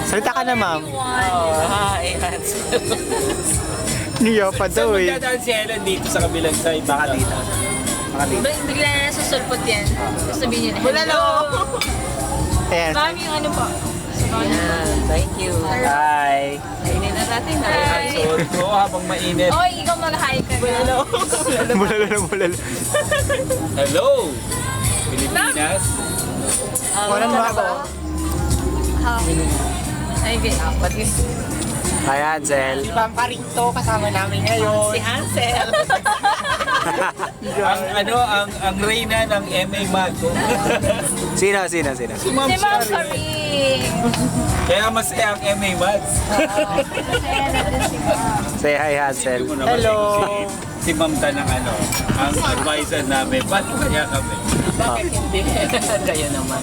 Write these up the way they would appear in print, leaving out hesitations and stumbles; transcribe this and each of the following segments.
Salita ka na, ma'am. Hi, Hansel. Niya pa daw Saan eh. magdadaan si Helen dito sa kabilang side? Baka dito. Bigla na nasusulpot yan. Sabihin niyo na. Bulalo! Ayan. Ma'am, yung ano po? Yan, thank you. Hi! Kainin na natin. Hi. So, habang mainit. Oy, ikaw mag-hi ka na. Bulalo. Bulalo na bulalo. Hello! Pilipinas. Walang Ano ma- ba? Ay, okay. Pati Hi, Hansel. si Pamparito kasama namin ngayon. Si Hansel. ang reyna ng MA Mago. Sino? Si Ma'am Si Ma'am Shari. Karing. Kaya masaya ang MA Mads. Say hi, Hansel. Mo naman Hello. Si Ma'am Ta ng ang advisor namin. Ba't kaya kami? Bakit hindi? Kayo naman.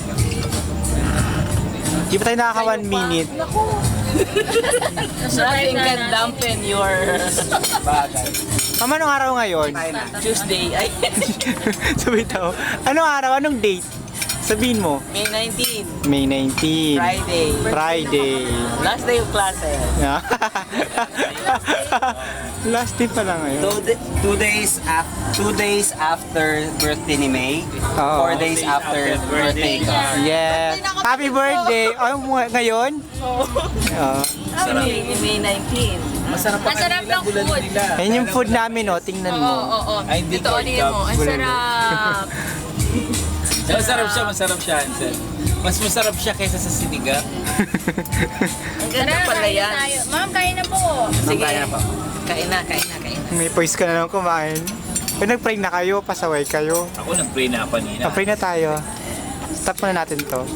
Di pa tayo nakaka 1 minute. Nothing can dampen your Bagay. Ma'am, anong araw ngayon? Tuesday. Ay, Sabi tao. Anong araw? Anong date? Sabihin mo. May 19. May 19. Friday. Friday. Last day of classes. Last day pa lang ngayon. 2 days after birthday ni May. Oo. 4 days after birthday ko. Yes. Happy birthday. Oh, ngayon? Oo. May 19. Masarap pa Masarap kanila, ng bulalo food. nila. Ayun yung food namin, oh. Tingnan Oo, mo. oo, oo. Ay, hindi Ito, ko ulitin mo. Ang Bulalo. sarap. Masarap siya, Hansel. Mas masarap siya kaysa sa sinigang. Ang ganda pala kain yan. tayo. Ma'am, kain na po. Sige. Kaya na po. Kain na. May poise ka na lang kumain. Kung nag-pray na kayo, pasaway kayo. Ako nag-pray na kanina. Pray na tayo. Stop muna natin to.